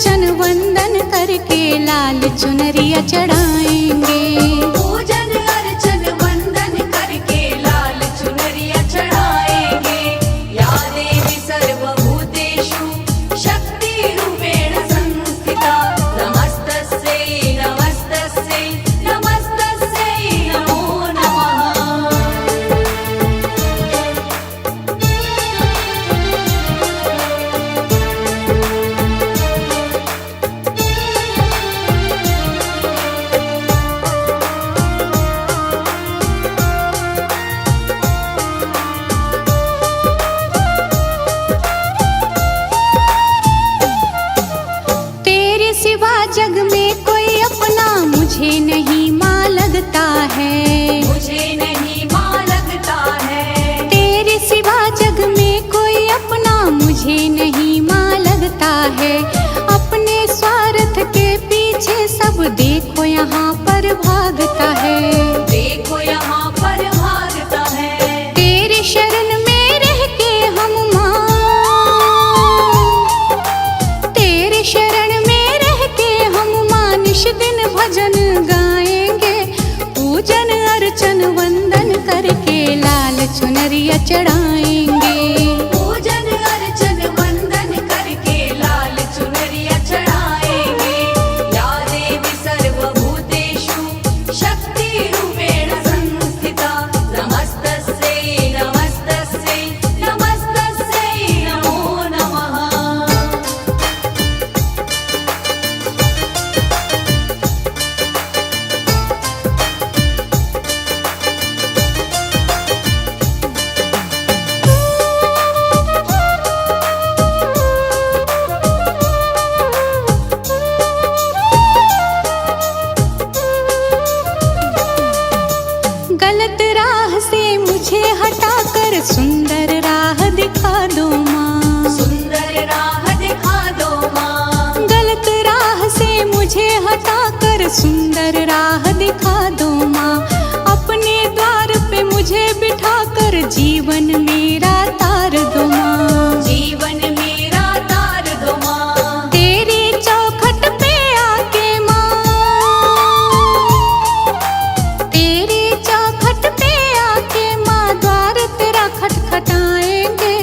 अर्चन वंदन करके लाल चुनरिया चढ़ाएंगे। पूजन अर्चन वंदन करके लाल चुनरिया चढ़ाएंगे। या देवी सर्वभूतेषु शक्तिरूपेण संस्थिता नमस्तस्यै नमस्तस्यै नमस्तस्यै नमो नमः। तेरे सिवा जग में कोई अपना मुझे नहीं माँ लगता है। मुझे नहीं माँ लगता है। तेरे सिवा जग में कोई अपना मुझे नहीं माँ लगता है। अपने स्वार्थ के पीछे सब देखो यहाँ पर भागता है। देखो यहाँ पर भागता है। तेरे शरण में रह के हम माँ, तेरे शरण में रह के हम माँ निश दिन भजन गाएंगे। पूजन अर्चन वंदन करके लाल चुनरिया चढ़ाएंगे। पूजन अर्चन वंदन करके लाल चुनरिया चढ़ाएंगे। या देवी सर्वभूतेषु शक्तिरूपेण संस्थिता नमस्तस्यै नमस्तस्यै नमस्तस्यै नमो नमः। गलत राह से मुझे हटाकर सुंदर राह दिखा दो माँ। सुंदर राह दिखा दो माँ। गलत राह से मुझे हटाकर सुंदर राह दिखा दो माँ। अपने द्वार पे मुझे बिठाकर जीवन मेरा तार दो माँ। जीवन मेरा तार दो माँ। तेरी चौखट पे आके माँ, तेरी चौखट पे आके माँ द्वार तेरा खटखटाएंगे।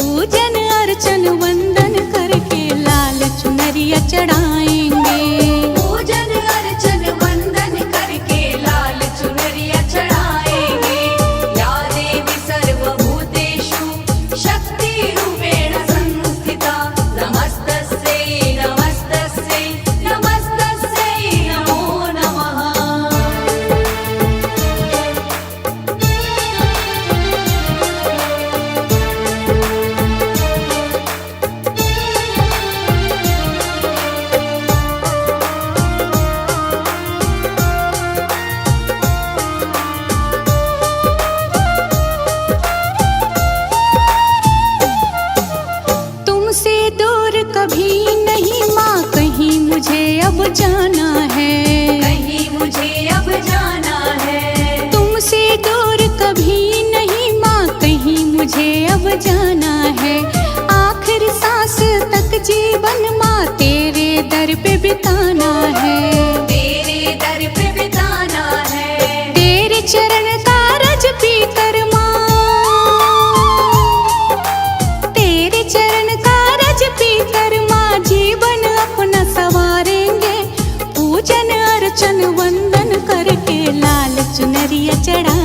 पूजन अर्चन वंदन करके लाल चुनरिया चढ़ाएंगे। पूजन अर्चन वंदन करके लाल चुनरिया चढ़ाएंगे। या देवी सर्वभूतेषु शक्तिरूपेण संस्थिता नमस्तस्यै नमस्तस्यै नमस्तस्यै नमो नमः। तुमसे दूर कभी नहीं माँ कहीं मुझे अब जाना है। कहीं मुझे अब जाना है। तुमसे दूर कभी नहीं माँ कहीं मुझे अब जाना है। आखिर सांस तक जीवन माँ तेरे दर पे बिताना है। तेरे दर पे बिताना है। तेरे चरण का रज पी कर माँ, तेरे चरण का रज पी कर माँ जीवन अपना संवारेंगे। पूजन अर्चन वंदन करके लाल चुनरिया चढ़ा